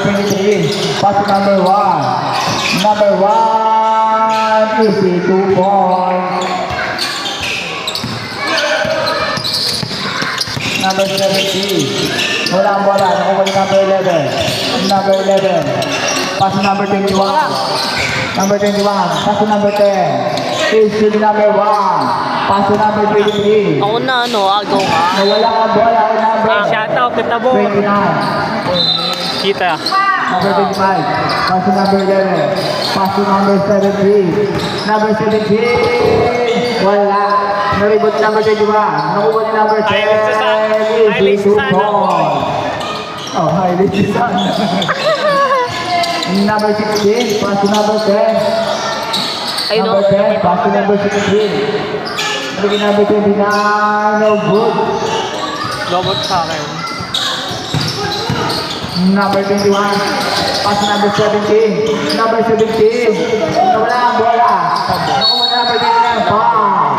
23. Pass to number 1. Number 1. Easy 2 points. Number 17. Wala ang bola. Nakuha ni number 11. Number 11. Pass to number 21. Number 21. Pass to number 10. Easy number 1. Pass to number 23. Ako na, ano, agaw ka. Nawala ang bola kay number Shoutout, kita mo. 29. Kita. Number 25. Pass to number 11. Pass to number 17. Number 17. Wala. Naribot number 21. Nakuha ni number 10. Highlight sa sana. Oh, highlight sa sana. Number 16. Pass to number 10. Ay, no. Number 10. Pass to number 16. Number 29. No good. Lobot sa akin. Number 21. Pass to number 17. Number 17. Nawala ang bola. Nakuha na number 29. Foul.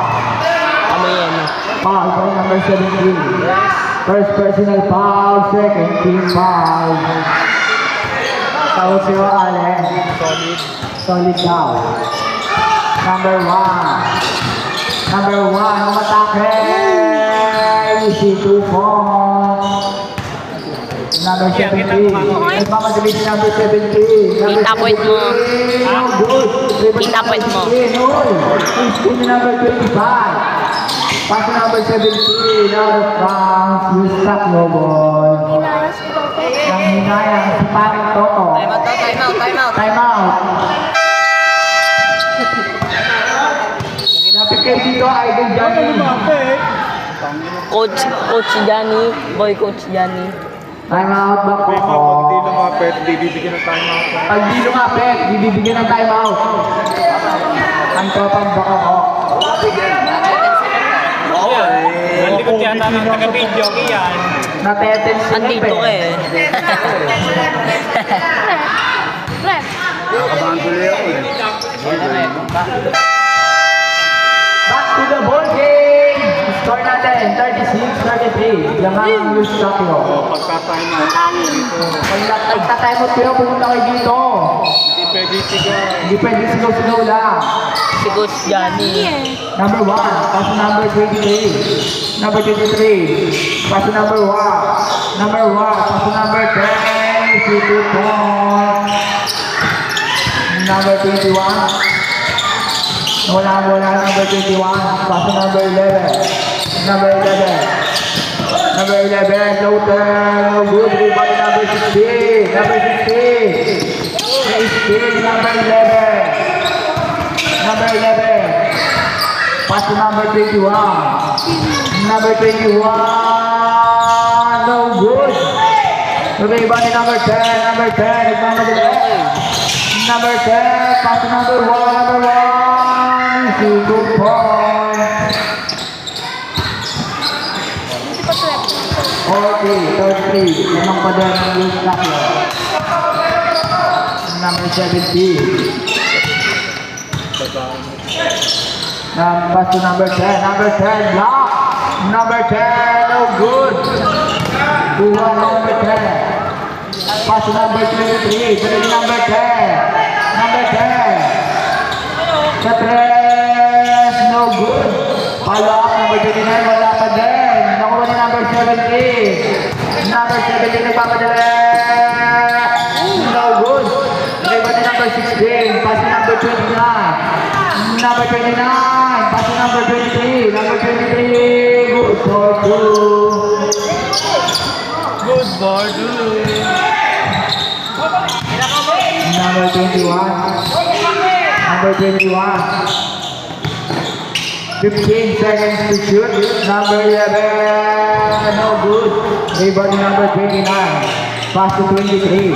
Kami yan. Foul by number 17. First personal foul. Second team foul. Tawag siya, Allen. Solid. Solid daw. Number 1. Number 1. Umatake. Easy 2 points. Number 17. Nagmamadali si number 17. Number Kita point mo. 17. No good. Kita point mo. Easy ni number 25. Pass to number 17. Out of bounds. You stop no ball. Nang hinayang si paring Toto. Time out. Time out. Napit kayo dito, Idol Johnny. Coach Johnny. Boy, Coach Johnny. Time out ba Pag ko? di lumapit, di bibigyan ng time out. Pag di lumapit, di bibigyan ng time out. Ang tropang bako ko. Oo eh. Hindi ko tiyata ng taga-video yan. Natetensin na Andito ka eh. Nakabahan tuloy ako eh. Back to the ball game. Score natin, 36-33. Lamang Eustachio. Pagka-time out. Pag nagtatime out kayo, pumunta kayo dito. Hindi pwede sigaw. Hindi pwede sigaw-sigaw lang. Si Coach Johnny. Number 1, pass to number 23. Number 23, pass to number 1. Number 1, pass to number 10. 2 points. Number 21. Wala number 21. Pass to number 11. Number 11. Number 11, no turn, no good. Rebound number 16. Number 16. 16, number 11. Number 11. Pass to number 21. Number 21. No good. Rebound number 10. Number 10. Nagmamadali. Number 10. Pass to number 1. Number 1. 2 points. 33. Lamang pa din ang Eustachio. Number 17. Pass to number 10. Number 10, block. Number 10, no good. Kuha number 10. Pass to number 23. Balik number 10. Number 10. Sa 3, no good. Follow up, number 29, wala pa din. Nakuha ni number 17. Number 17, nagpapadala. No good. Iba ni number 16. Pass to number 29. Number 29. Pass to number 23. Number 23. Good for 2. Good for two. Number 21. Number 21. 15 seconds to shoot. Number 11. No good. Rebound number 29. Pass to 23.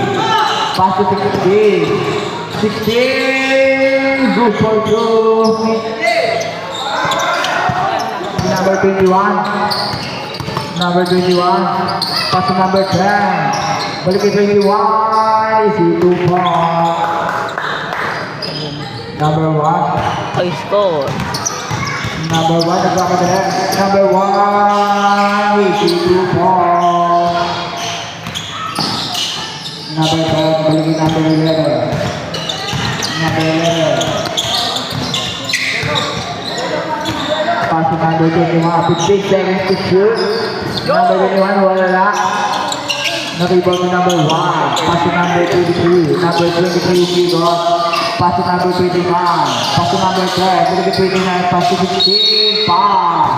Pass to 16. 16. Good for 2. Number 21. Number 21. Pass to number 10. Balik kay 21. Easy 2 points. Number 1. Ay, score. Number 1, nagpapadala. Number 1, easy 2 points. Number 10, balik number 11. Number 11. Pass to number 21, 15 seconds to shoot. Number 21, wala. Nakibot to number 1. Pass to number 23. Number 23, Kigot. Pass to number 21. Pass to number 10. Balik to 29. Pass to 15. Pass.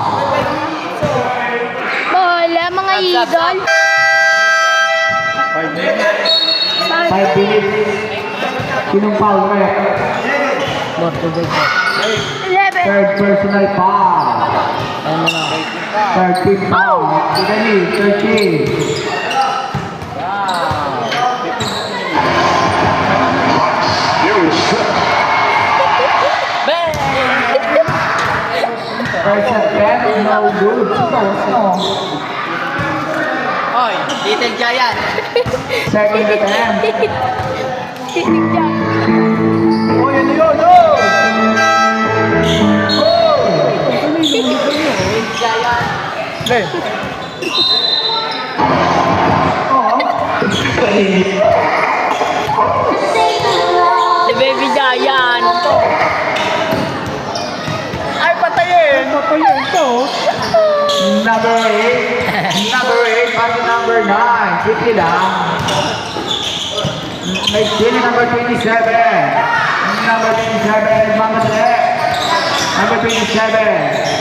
Bola, mga idol. 5 minutes. Sinong foul, Rep? More to break ko. 11. Third personal foul. Ano na? 13 foul. Italy, 13. First attempt, no good. Oy, Little Giant. Second attempt. Titigyan. Oh, yan yun, no! Giant. Si Baby Giant. Ay, patayin! Patayin to. Number 8. Number 8, pass number 9. Quickly lang. Next in number 27. Number 27, Mama Dre. Number 27.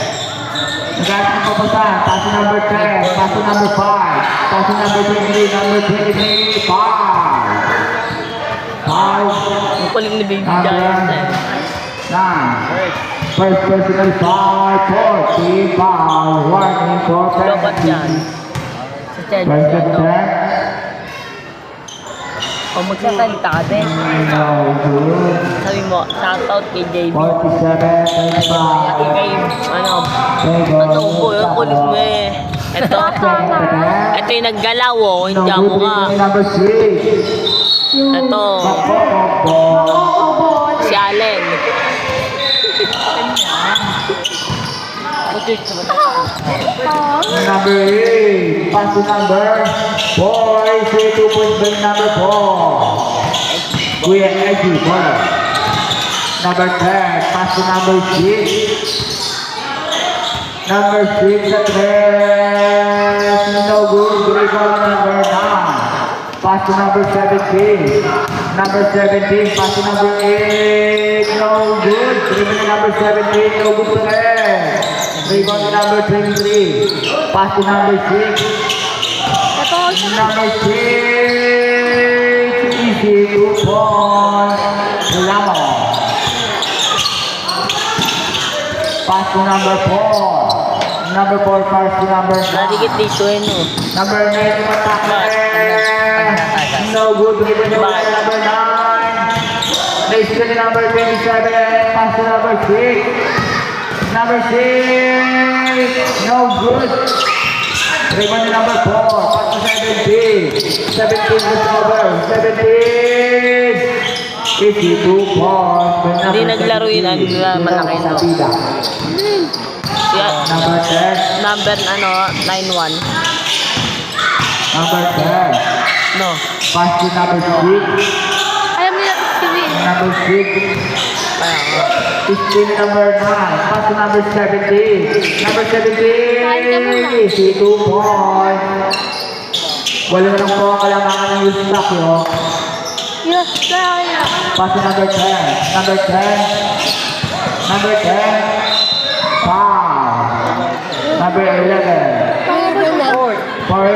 Nagkakit ng papasan. Pass to number 10. Pass to number 5. Pass to number 23. Number 23, 5. 5. Ang kulit ni Baby Number Giant eh. 9. First personal foul, 14 foul, warning for Lobat yan. penalty. Sa Chelsea. First ano? attempt, O magsasalita ka din. no good. Sabi mo, shoutout kay JB. 47, 25. Kay, ano, Tego, matubo yung kulit mo eh. Ito, second attempt, ito yung naggalaw oh, no hindi mo good. nga. Number 6. Ito, Ball. si Allen. Number 8, pass to number 4, 2 points by number 4. Kuya Eddie, bola. Number 10, pass to number 6. Number 6 at rest, no good, rebound number 9. Pass to number 17. Number 17, pass to number 8, no good, rebound number 17, no good to rest. Rebound number 23. Pass to number 6. Number 6. Easy 2 points. Lamo. Pass to number 4. Number 4 pass to number 9. Nadikit dito eh no. Number 9 attack. No good. Rebound number 9. Next to number 27. Pass to number 6. Number 6, no good. Rebound number 4, pass to 17. 17 is over. 17. 52 points. Hindi naglaro yun, ano na malaki no. Yeah. Number 10. Number ano, 9-1. Number 10. No. Pass to number 6. Alam niyo na si Will. Number 6. Kaya nga. 15 number 9. Pass to number 17. Number 17. 52 points. Wala na lang po ang kailangan ng use stock yun. Yes, kaya. Pass to number 10. Number 10. Number 10. Foul. Number 11. Fourth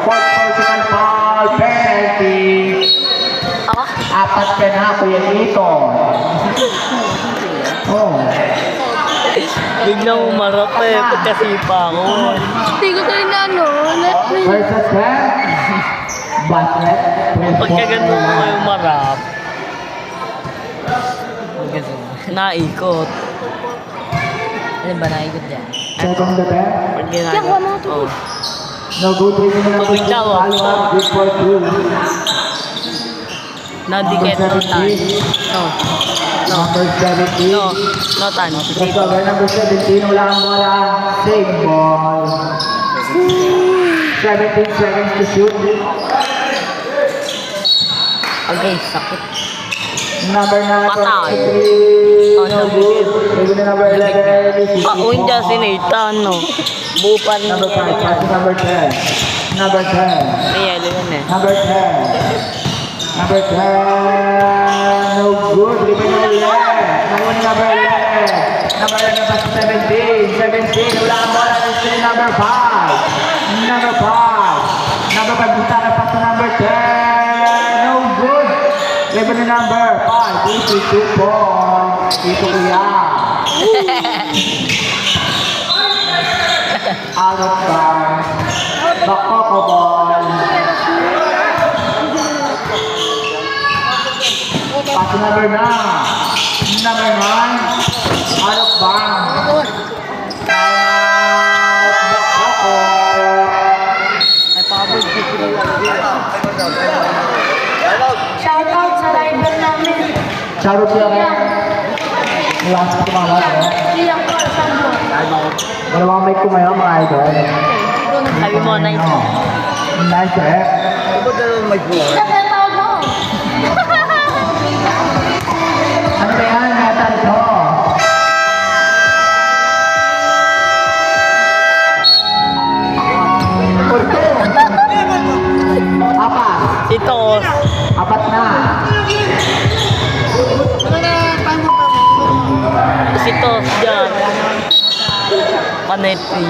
personal foul. Penalty. Ako? Apat ka na, Kuya Nito. Oh. Biglang umarap eh, pagkasipa ako. Hindi ko tayo na ano. First attempt. Basket. Pagka ganun mo yung marap. Naikot. Ano ba naikot dyan? Second attempt. Pag Kaya ginagawa. kuha mga tubig. No good. Taking number Tubig 2. daw, oh. Follow up. Good for 2. Nadikit no tan. No. No. Number 17. No. No tan. Let's Dito. go. Number 17. Wala ang bola. Save ball. 17 seconds to shoot. Agay, sakit. Number 9, Patay. Oh, no good. Ribbon number 11, Paun dyan si Nathan, no? Bupan ng Number 5, yelo pass yan. to number 10. Number 10. May yelo yan eh. Number 10. Number 10. No good. Ribbon number 11. Number 11. Number 11 pass to 17. 17. Wala ang bola. Still number 5. Number 5. Number 5. Bintana pass to number 10. No good. Ribbon number 5. Easy 2 points. Ito kuya. Out of bounds. Bakoko ball. Pass to number 9. Number 9. Out of bounds. Bakoko. Ay, pabog si sila. Shoutout sa rider namin. Charot yan. Last ko mga lahat. Siyang Carsanto. Dalawang mic ko ngayon mga idol. Sabi mo, nice. Nice eh. Isa na tawag mo. Ano ba yan? Metal ito. Urto. Apat. Ito, Apat na. si Tos dyan. Panepi.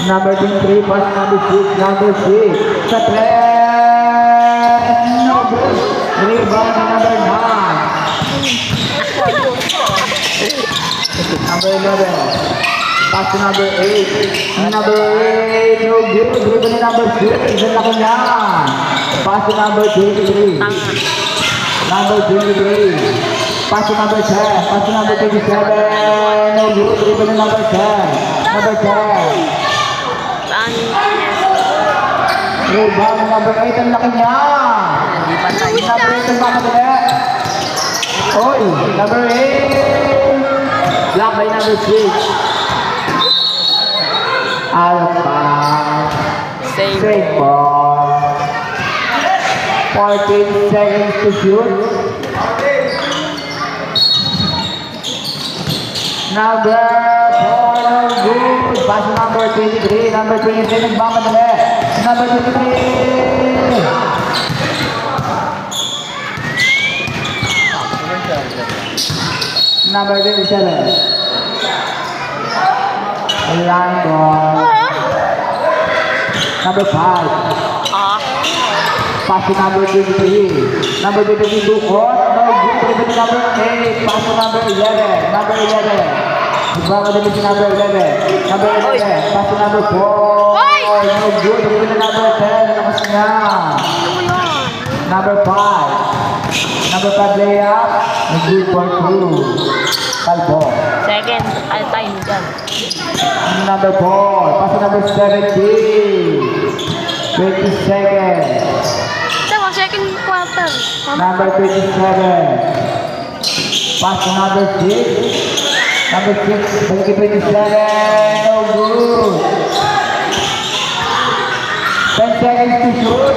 Number 23, pass number 6, number 6. Sa 3. No good. Rebound na number 9. Number 11. Pass to number 8. Number 8, no good. Rebound na number 6. Isang laki niya. Pass to number 23. Tanga. Number 23. Pass to number 10. Pass to number 27. No good. Rebound na number 10. Number 10. Saan? Rebound number 8, ang laki niya. Hindi pa tayo. Number 8 ang makadali. Oy, number 8. Block by number 6. Alpha. Save. Save ball. 14 seconds to shoot. Number 4, no good. Pass to number 23. Number 23, nagmamadali. Number 23. Number 27. Line ball. Number 5. Ah, Pass to number 23. Number 23, Dukot. No good. Ribbon number 8. Pass to number 11. Number 11. Nagmamadali si number 11. Number 11. Pass to number 4. Oy! No good. Ribbon number 10. Lakas niya. Ano mo yun? Number 5. Number 5 layup. Good for 2. Kalbo. second. Ay, time dyan. Number 4. Pass to number 17. 20 seconds. Tama, second quarter. Number 27. Pass to number 6. Number 6. Balik 27. No good. 10 seconds to shoot.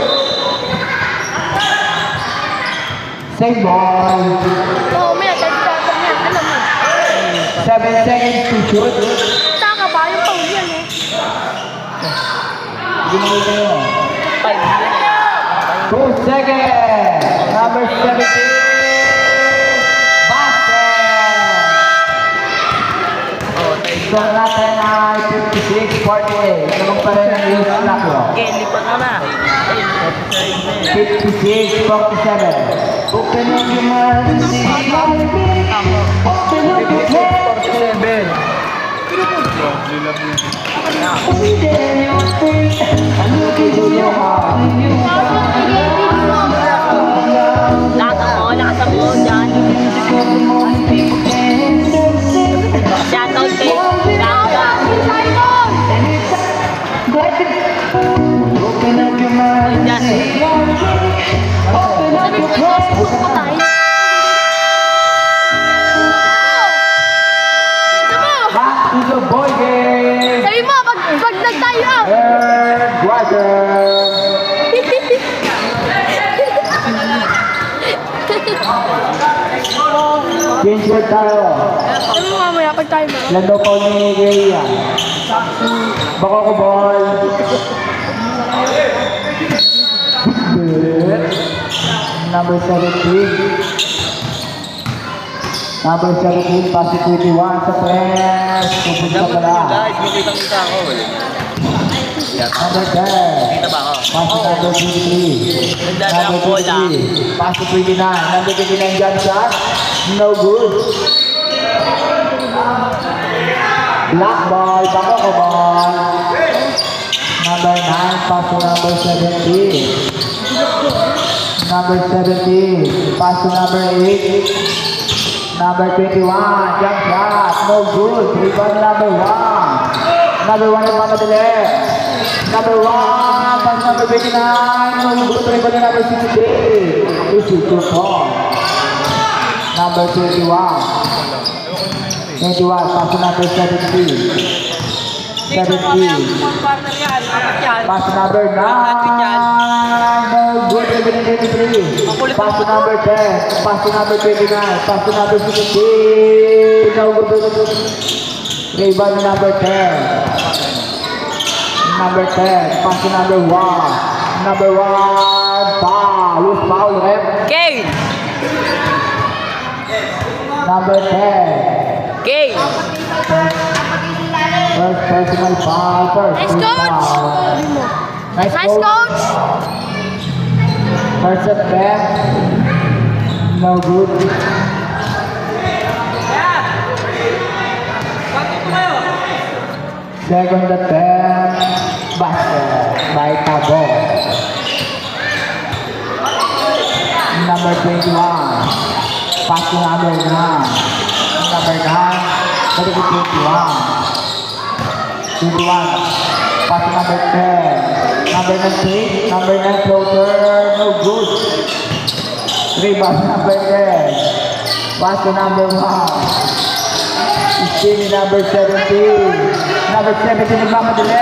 Save ball. Oo, may agad quarter yan. Alam mo. 7 seconds to shoot. Taka ba? Yung paul yan eh. Ginawa kayo. 5. 2 seconds. Number 17. Basket. Oh, tayo. So natin ay 56-48. Ito pa rin ang yung anak ko. Okay, lipat mo na. Ay, 56-47. Open up your mind and see. Open up your head. 47. I'm looking to your heart. lakas mo, lakas mo dyan. Shoutout kay Ganga. Simon! Open up your mind and see. Open up Sabi your ko, head. Facebook ko tayo. Back to the boy game. Sabi mo, pag nag-tie up. Third quarter. T-shirt tayo. Ano mo mamaya pag tayo ba? Ilan daw po ni Rhea? Bako ko ball. Number 17. Number 17, pass to 21 sa press. Pupunta ka na. Guys, makita ako. Number 10. Kita ba ako? Pass to number 23. Nagdadala Number ang bola. 23. Pass to 29. Number 29 jump shot. No good. Black ball. Bako ko ball. Number 9. Pass to number 17. Number 17. Pass to number 8. Number 21, jump shot, no good. Rebound number 1. Number 1 ang mamadali. Number 1, pass number 29, no good. Rebound number 63. Easy to fall. Number 21. 21, pass to number 17. 17. Pass to number 9. No good. Rebound 23. Pass to number 10. Pass to number 29. Pass to number 16. No good. Rebound number 10. Number 10. Pass to number 1. Number 1. Foul. Loose foul. Rep. Kane! Number 10. Kane! First personal foul. Nice coach! Nice Nice coach! First attempt. No good. Second attempt. Basket by Tabo. Number 21. Pass to number 9. Number 9. Pwede ko 21. 21. Pass to number 10. Number 9. Number 9 floater. No good. Rebound number 10. Pass to number 1. Still number 17. Number 17 nagmamadali.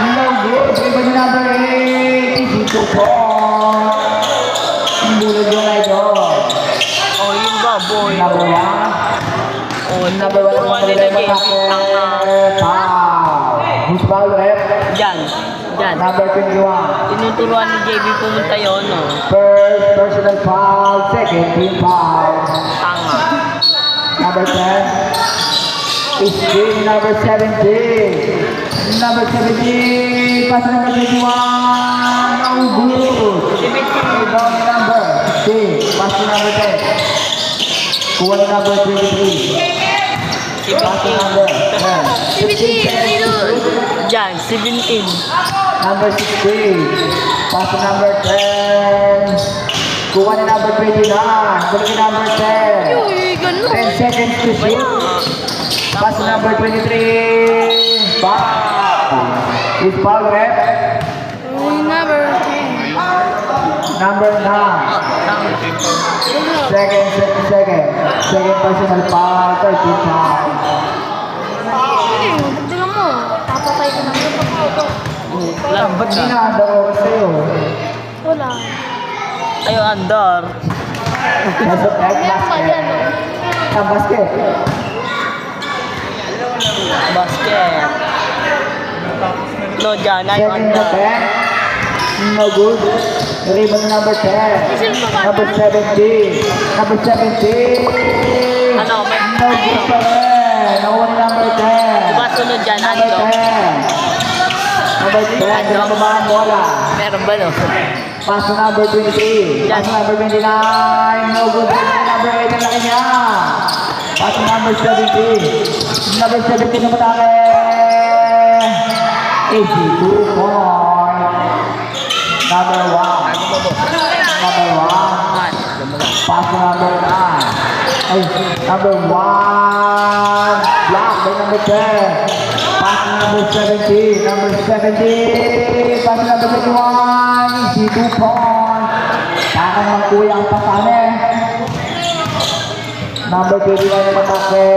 No good. Rebound number 8. Easy to fall. Bulog yung idol. Oh, yun ba, boy? Number 1. Oh, Number 1 ang turuan mamadali nila, mo JB. Tama. foul. Who's foul, rep? Diyan. Diyan. Number 21. Tinuturuan ni JB pumunta yun, no? First personal foul. Second team foul. Tama. Number 10. Is team number 17. Number 17. Pass to number 21. No good. Rebound number 16. Pass to number 10. Kuha na number 23. Pass to number 10. 17, ano yun? Diyan, 17. Number 16. Pass to number 10. Kuha na number 29. Kuha na number 10. Uy, ganun. 10 seconds to shoot. Pass to number 23. Foul. Is foul, rep? Uy, number 10. Number 9. Second. Second personal foul. 13 foul. Hindi, magdala mo. Papatay ka naman. Ba't di na daw sa'yo? Wala. Ayo, Andor. Nasa tag Yan pa, basket. yan. Sa basket. Basket. No, dyan. Ayo, Second Andor. attempt. No good. Rebound number 10. Number 17. Number 17. Ano, may... No good pa rin. Nakuha ni number 10. Diba sunod dyan, Number Andor? 10. Number 10. Pinababa ang bola. Meron ba, no? Pass to number 23. Pass to number 29. No good. Number 8 ang laki niya. Pass to number 17. Number 17 ang matake. 82 point. Number 1. Number 1. Pass to number 9. Ay, number 1. Block by number 10. Pass to number 17. Number 17. Pass to number 21. Easy 2 point. Takang magkuya ang pasane. Number 29 ang matake.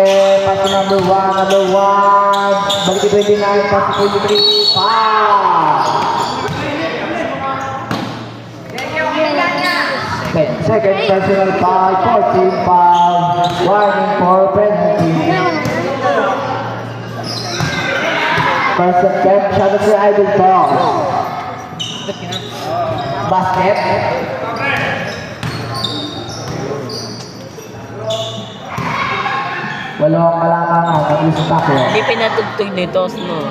Pass to number 1. Number 1. Balik to 29. Pass to 23. Foul. 10 Second personal foul, 14 foul, warning for penalty. First attempt, shot at the idle ball. Basket. Walong kalamangan, nag-istak yun. Hindi pinatugtog nito, no?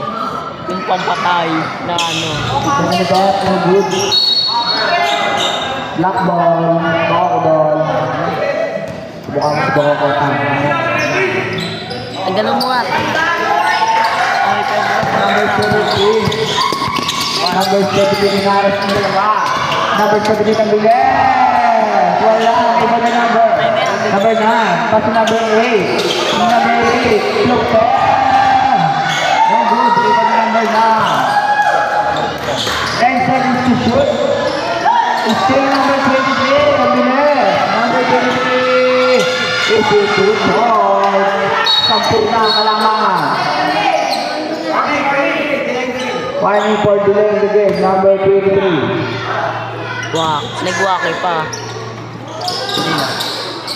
Yung pampatay na ano. Second attempt, no good. Black ball, ball ball. Mukhang magkakot ang Ang ganun mo nga. number 17. Number 17 yung haras ng dalawa. Number 17 ang bilis. Wala, iba na number. Number 9, pass to number 8. Number 8, look there. No good, iba na number 9. 10 seconds to shoot. Still number 23, ang bilis. Number 23. Is it too short? 10 na kalamangan. Final for delay in the game, number 23. Wak. Nagwaki pa.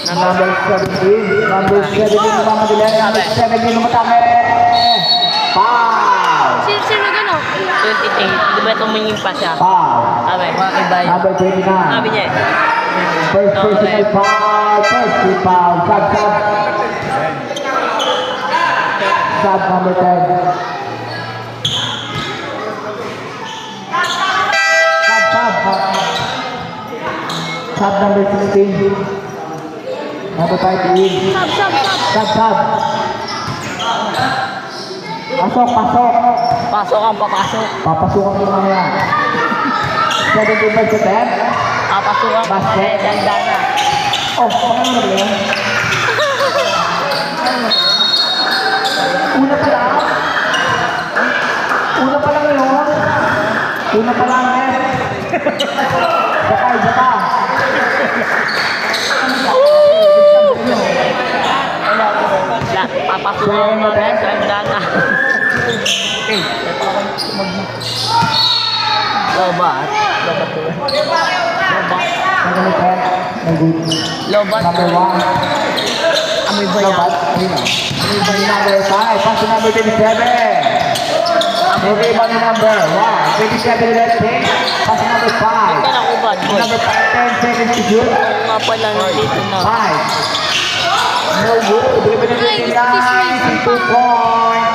Number 17, number 17 naman delay, number 17 lumatake. Foul! Sino gano'n? 28. Di ba tumingin pa siya? Foul. Sabi, makakibay. Number 29. Sabi niya eh. First personal foul, first free foul, sub. Sub number 10. Sub number 16. Number 5 Sub. Pasok. Pasok ang papasok. Papasukan mo mamaya. 17 by 10. Papasok ang Basket. Ganda na. Oh, ano na yan? Una pa lang yun. Una pa lang eh. Saka. Papasok ang ganda na. Lobat. Lobat. Number 1. Amoy ba yan? Lobat. Number 5. Pass to number 27. Okay, money number 1. 27 left pick. Pass to number 5. Ito na kubad, boy. Number 10 seconds to shoot. Nga pala nandito na. 5. No good. Dribble na Ay, yung guys. 2 points.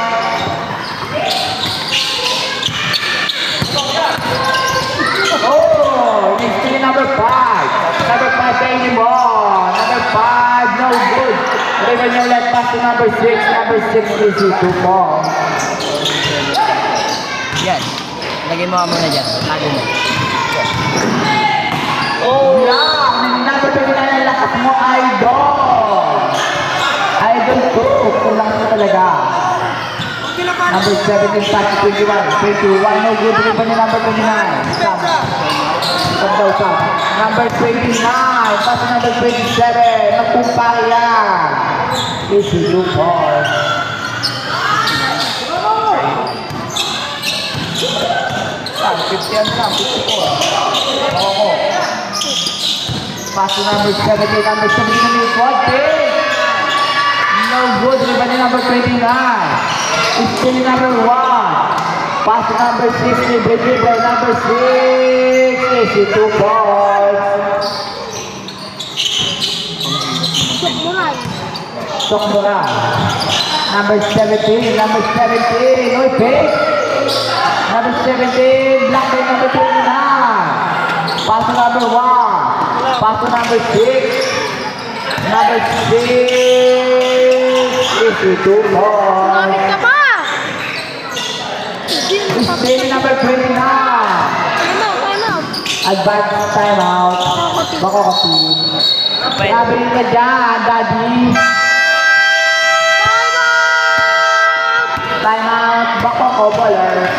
Oh, it's still number 5. Number 5 kay Nimon. Number 5, no good. Dribble niya ulit pass to number 6. Number 6 is 2 points. Yan. Lagay mo ka muna dyan. Tago mo. Oh, yeah. Number 29 ang lakas mo, Idol. Idol ko. Kulang mo talaga. Number 17, pass to 21. 21, no good. Dribble niya number 29. Sub. Number 29, pass to number 27. Magpumpay yan. Easy 2 points. Sub, 50 yan lang, 54. Oo. Pass to number 17, number 17 na may 40. No good, riba ni number 29. Still number 1. Pass to number 6, libre dribble, number 6. Easy 2 points. Sokmura. Number 17, number 17. No pick. Number 17, black by number 29. Pass to number 1. Pass to number 6. Number 6. Easy 2 Gamit ka points. pa! Still number 29. Ano? Advance timeout. Bako kasi. Sabi ka dyan, daddy. Timeout. Bako ko, baller.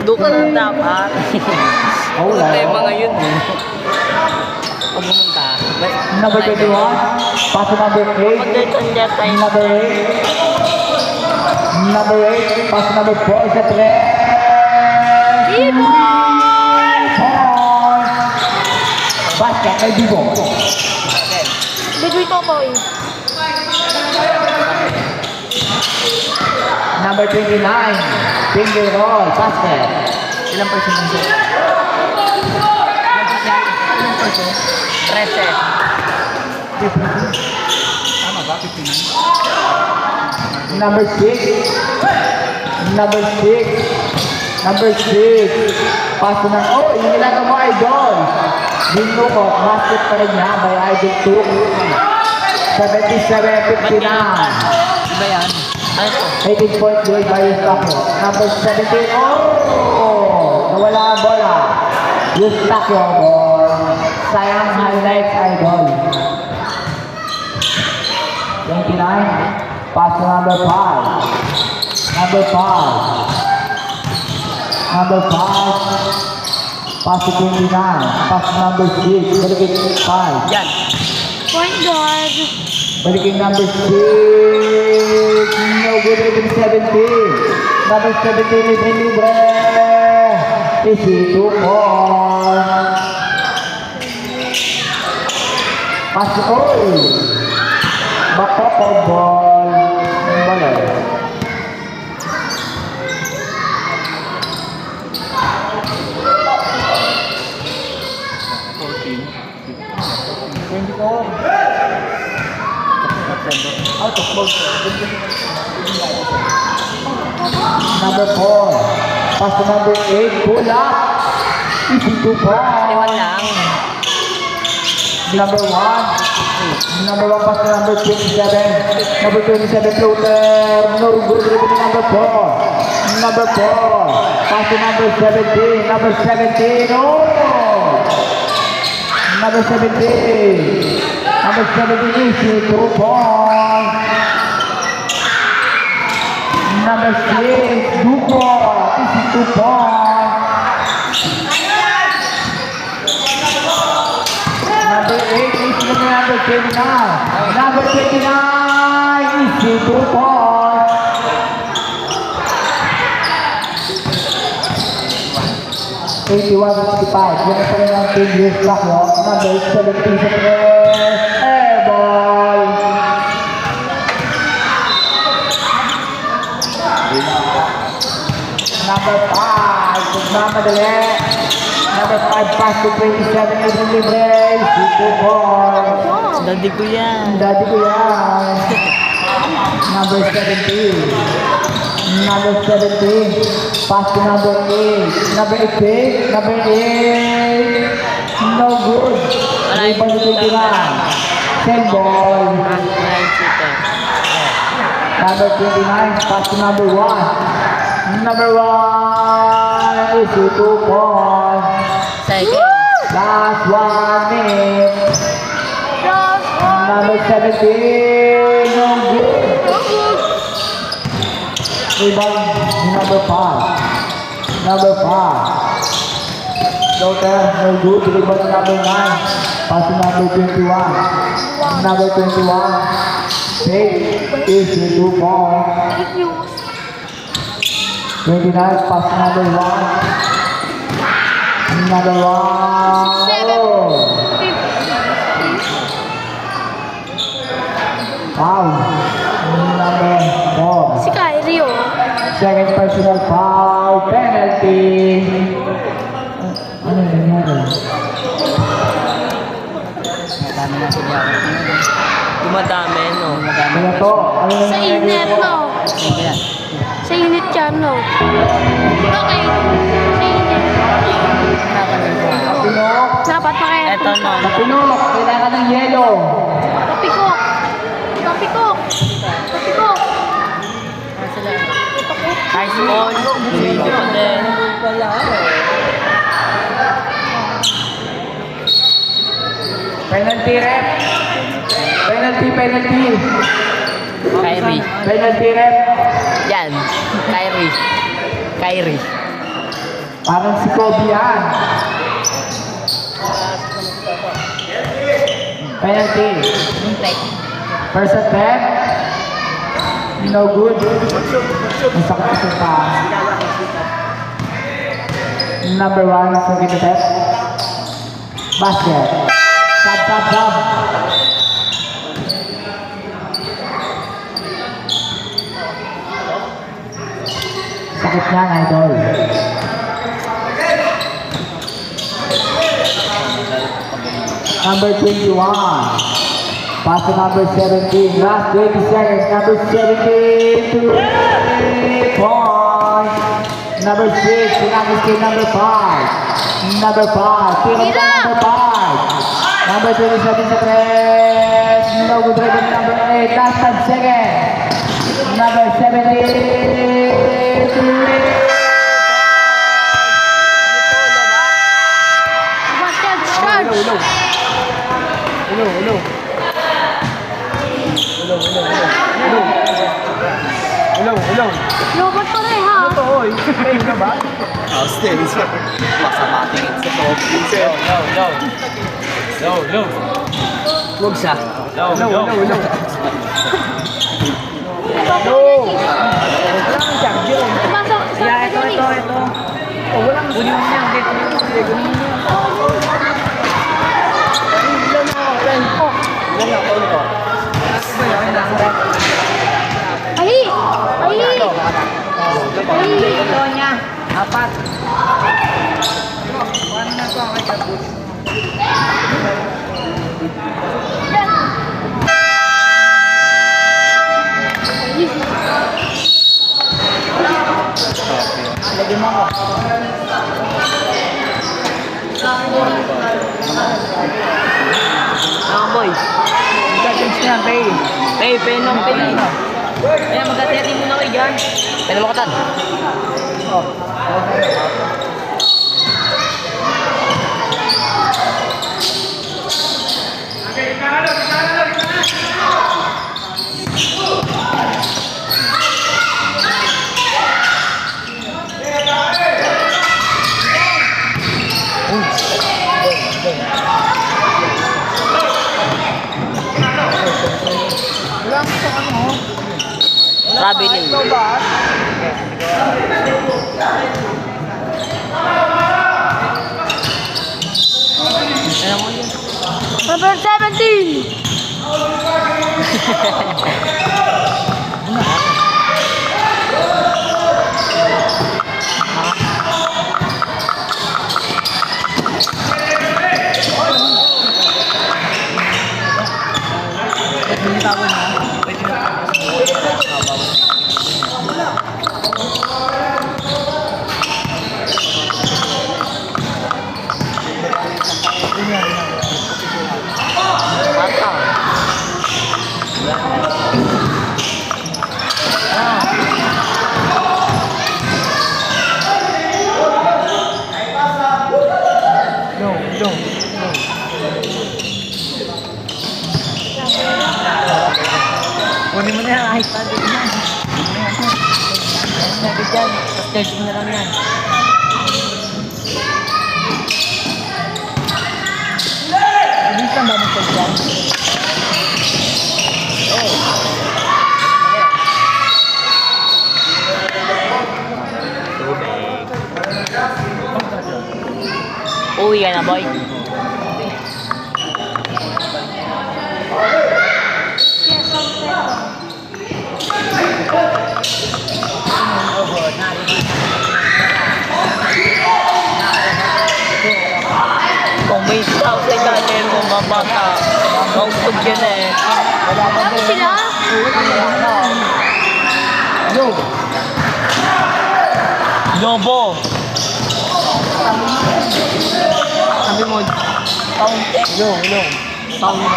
Doon ka lang dapat. Oh, wala. Problema ngayon eh. Pag pumunta. Number 21, pass to number 8. Pag-return niya tayo. Number 8. Number 8, pass to number 4 sa 3. Ibo! Basket kay Bibo. Bigoy ko po eh. Number 29, finger roll, basket. Ilang person lang siya? Ilang person? 13. Tama ba? 59? Number 6. Number 6. Number 6. Pass to ng, oh, yung nilaga mo, Idol. Dino ko, basket pa rin niya by Idol 2. 77-59. Iba yan? Ano to? 18 point goal by Eustaquio. Number 17, oh! Nawala ang bola. Eustaquio, ball. Sayang highlights, Idol. 29, pass to number 5. Number 5. Number 5. Pass to 29. Pass to number 6. Balikin 5. Yan. Point guard. Balikin number 6. No good with 17. Number 17 is libre. Easy to ball. Pass to all. Bako po ball. Balay. Out of ball. Number 4. Pass to number 8. Pull up. Easy to ball. Iwan lang. Number 1. Number 1 pass to number 27. Number 27 floater. No good with number 4. Number 4. Pass to number 17. Number 17. Oh! Number 17. Number 17 easy to ball. Number 6. Duko. Easy to ball. Number 8 is number 29. Number 29 easy to ball. $81.65. Yan na pala ng team years back, no? Number 17 sa press. Air ball. Number 5. Nagmamadali. Number 5 pass to 27 is libre. Easy to ball. Daddy ko yan. Daddy ko yan. Number 17. Number 17. Pass to number 8. Number 8. Number 8. No good. Rebound to 29. Send ball. Nine shooter. Number 29. Pass to number 1. Number 1 is to ball. Second. Last 1 minute. Just one. Number 17. No good. Rebound number 5. Number 5. Daughter, no good. Rebound number 9. Pass to number 21. Number 21. Take is to ball. Thank you. 29. Pass to number 1. Number 1. Seven. Oh. Foul. Number 4. Si Kyrie oh. Second personal foul, penalty. Ano nangyari? Madami na sila. Dumadami, no? Ano to? Ano Sa nangyari init po? no. Yan. Sa init yan no. Okay. Sa init. Kapinok. Dapat pa kaya. Eto, no? Kapinok. Kailangan ng yelo. Kapikok. Kapikok. Kapikok. High school. Hindi pa din. Penalty rep. Penalty. Kyrie. Penalty rep. Yan. Kyrie. Parang si Kobe yan. Penalty. First attempt. No good. Ang sakit sa pa. Number 1, second attempt. Basket. Sub. Sakit niya, idol. Number 21. Pass to number 17. Last 20 seconds. Number 17 to 3 point. Number 6. Sinagis kay number 5. Number 5. Tira pa number 5. Number 27 sa 3. No good rebound number 8. Last 10 seconds. Number 17 to 3. Basket shot. Lobot pa rin ha. Huwag siya. Pasok sa ito. Ay! Boy. Pay nung pay. Kaya mag-attending muna kayo dyan. Pwede mo katan. Traveling. Number 17. Kunin mo na yan, kahit pati yan. Sabi dyan, testing na lang yan. Hindi ka ba mag-test yan? Uwi ka na, boy. Kung may tao sa ilalim mo, mga bata, mausog yan eh. Ano sila? Lobo! Sabi mo, taon. Taon mo.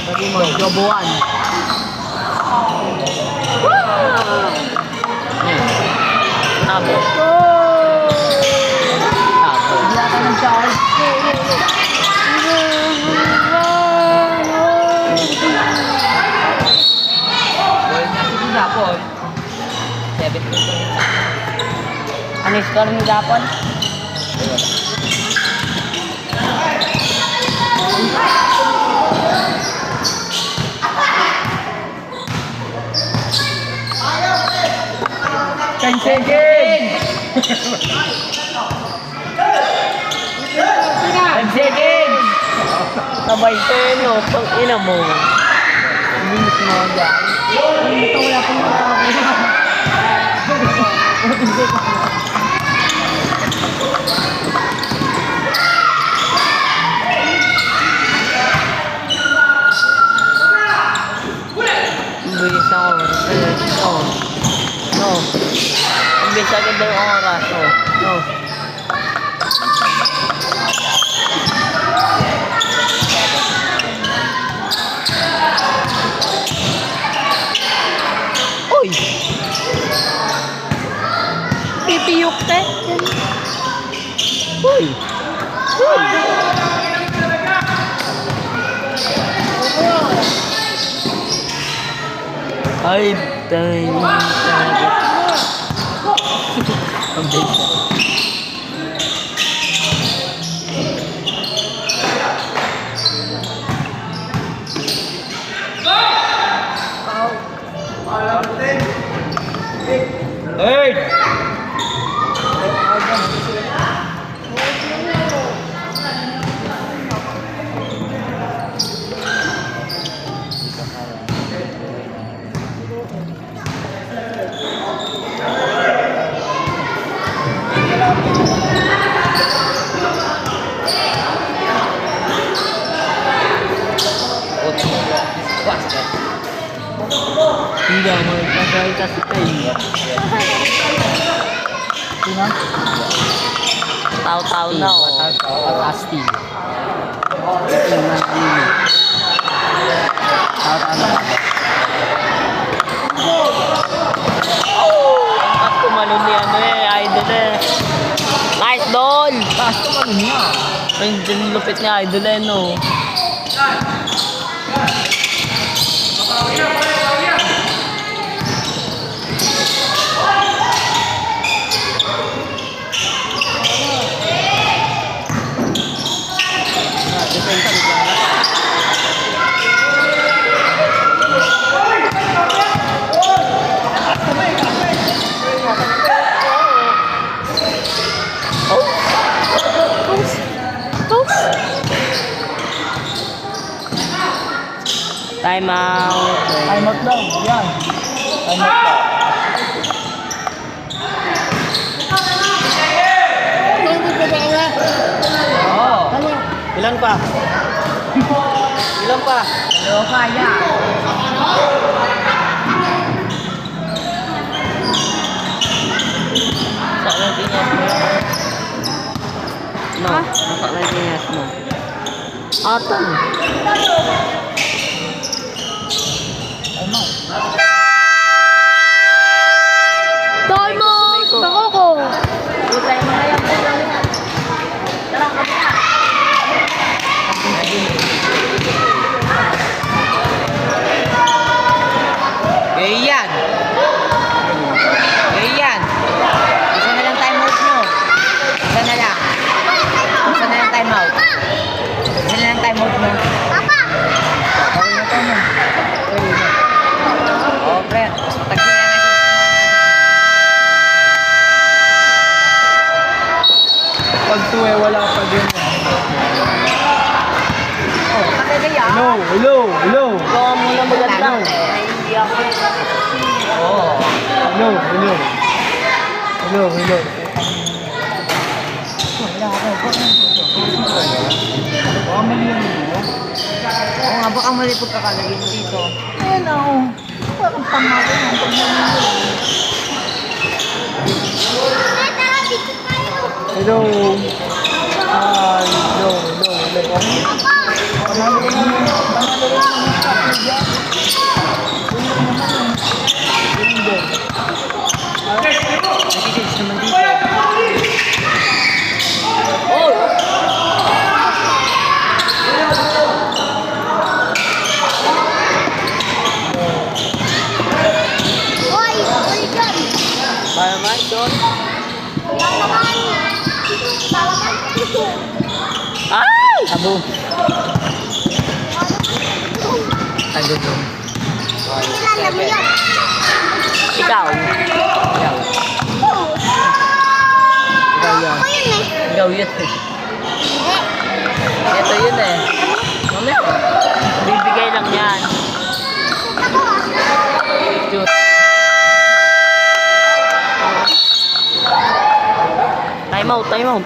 Sabi mo, loboan. Tabo. Ano yung score ni Japon? Ten seconds! 10 seconds! Sabay ko yun, no? Pang ina mo. Bilis mo dyan. Ito wala pang bilis ako. No. Ang bilis agad daw yung oras. No. Uy! Pipiyok ka. Uy! Uy! Ay, tayo. Ang bilis. Third! Tidak mau pakai kasih tahu. Tahu-tahu na pasti. Pas kumalun ni ano idol Nice doll! Taas ko man niya. Yung lupit ni idol no. Time out. Time out daw. Yan. Time out daw. Oo. Ilan pa? Ilan pa? Ano kaya? Sak lang tinyas mo. No, sak lang tinyas mo. Aton. Diamond! Bako ko. Utay mo na yan. Yan. Yan. Isa na lang time out nyo. Isa na lang. Isa na lang time out. Isa na lang time out nyo. Papa! Okay na to mo. Oh, pre. Tagsin na natin. Pag tuwe, wala pa din. Oh, kakagaya. Hello. Ikaw muna maganda. Naiiyak ko. Oh. Hello. Oo nga, baka mali pagkakalagin dito. Ayun na, oh. Parang pangako ng pagmamahal. Hello. Nag-message naman dito. Hoy! Hoy, dyan! naman, John. Ay! Abo. Tagutom. Ikaw. Ikaw. Ikaw yun. Ikaw yun. Ito yun eh. Mamaya. Bibigay lang yan. Cute. Time out, time out.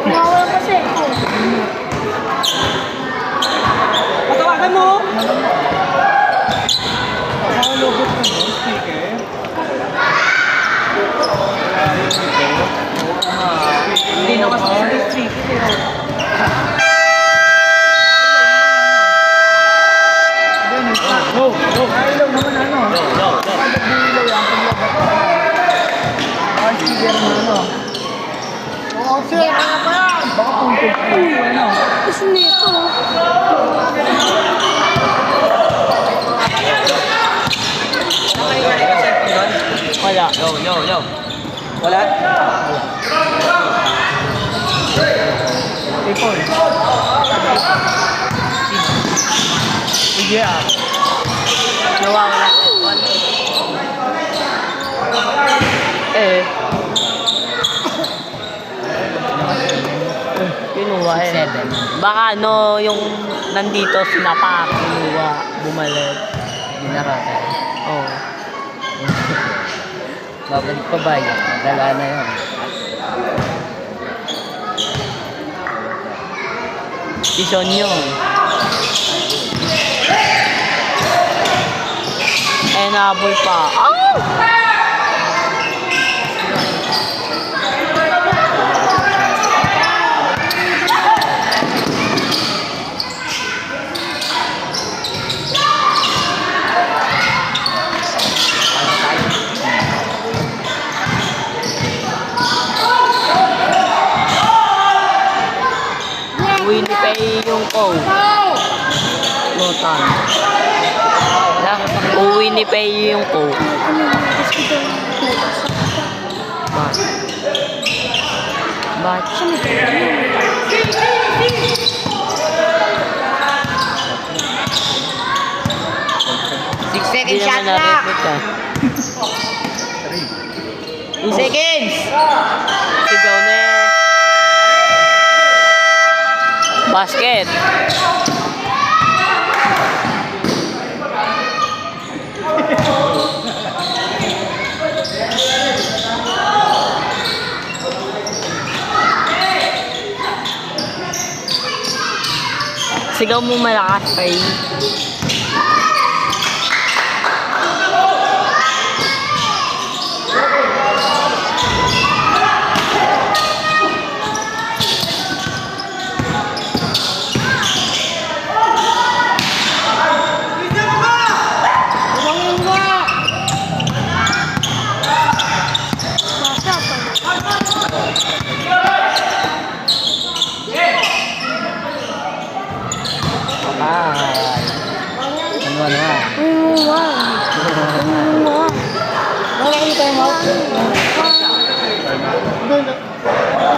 Nawala kasi. Patawagan mo! Hindi na kasi sa district. Go, go. Ilaw naman ano. Kapag ilaw yan, paglabas ka. Speaker mo ano. Oo, sir. Ano pa yan? Baka puntog ko. Ano? Gusto nito. Wala. Yo. Wala? Ipon. Sige ah. Nawawala. Eh. Kinuha eh. 7. Baka ano, yung nandito sinapak, kinuha, bumalik. Ginarata. Oh. Babalik pa ba yun? Dala na yun. Si Sonyo. Eh, nahabol pa. Oh! Winnipeg yung ko. Notan. Winnipeg yung ko. Bat. Bat. 6 Hindi naman na-repeat ka. 2 seconds! Sigaw na eh. Basket. Sigaw mo malakas, Ray.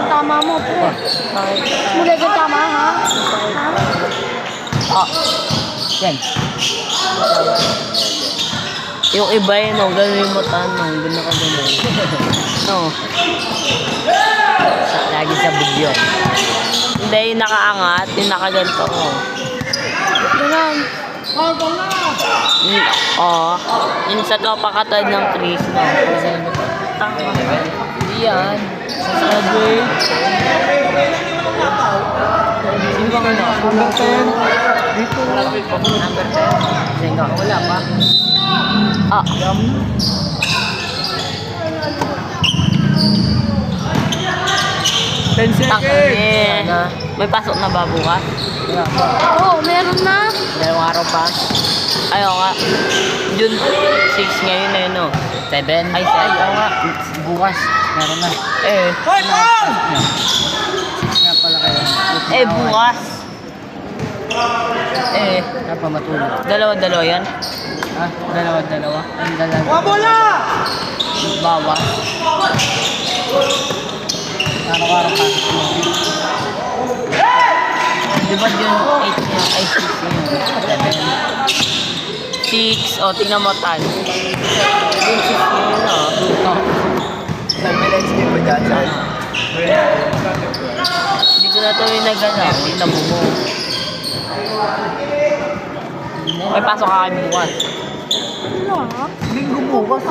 Tama mo po. Mula ka tama ha? Ah, Yan. yung iba yun, no, ganun yung mata, no, ganun ka ganun. No. Lagi sa bugyo. Hindi, yung nakaangat, yung nakaganto ko. Ganun. Yung sa kapakatad ng Chris, no. Tama. Yan. Sabi. Sino bang ano? Number 10. Dito. Number 10. Zenga. Wala pa. Ah. Tangin. May pasok na ba bukas? Wala pa. Oo, meron na. Dalawang araw pa. Ayaw nga. June 6 ngayon eh, no? 7. Ay, 7. bukas. Meron na. Eh. Hoy, Paul! Nga pala kayo. Bukas. Kaya pa matulog. Dalawa-dalawa yan? Ha? Dalawa-dalawa? Ang dalawa. Mga bola! Bawas. Araw-araw pa. Di ba yun 8 niya? Ay, 6 niya. 6. O, tingnan mo, Tan. Yung 6 niya yun, o. May landscape ba dyan, Tan? Hindi ko na ito yung nagana. Hindi na bumo. May pasok ka kayo bukas. Linggo bukas,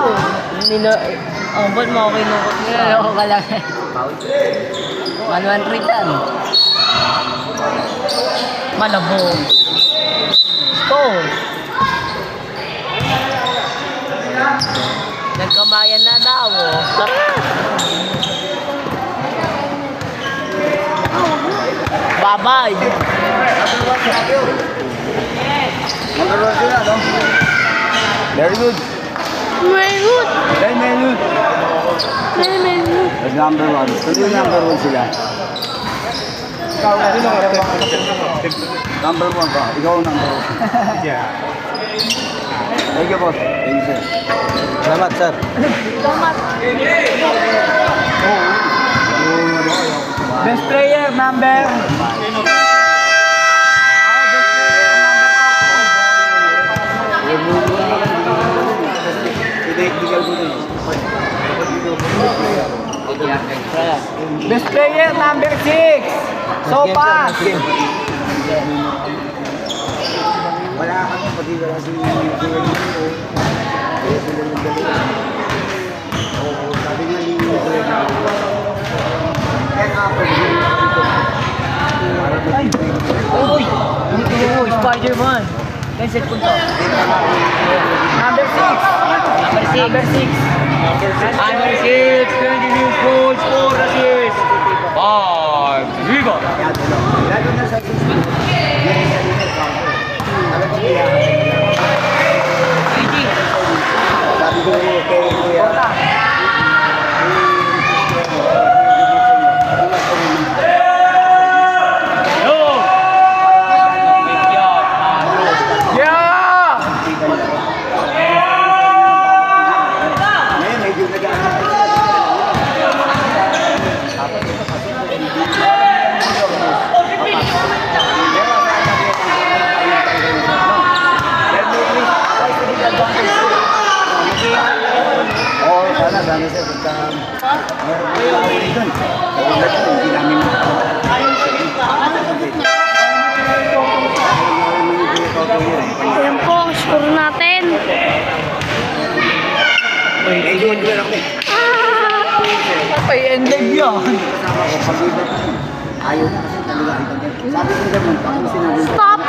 ba't mo ako kinukot mo? Niloko ka lang. 1-1 tan. Malabog. Score. Nagkamayan na daw, oh. Tara! Bye-bye! Magawa sila, no? Very good. Very good. Very good. Very good. That's number 1. Tuloy number 1 sila. Number 1 ka. Ikaw number 1. Thank you, boss. Thank you, sir. Salamat, sir. Salamat. Best player, number. Best player, number 6. So pass. Wala kami, pati wala si sabi nga ni Uy! Uy! Spider-Man! Cancel po to. Number 6. Number 6. Number 6. 20 minutes goals, 4 assists. 5. Viva! lalo na sa sabi ko kay Kuya ngayon medyo sana sana sir pagka hindi namin Ayan po ang score natin. medyo hindi lang ako Ay, ended yun. kasama ko pag ayaw na kasi talaga sabi ko naman pag sinabi Stop.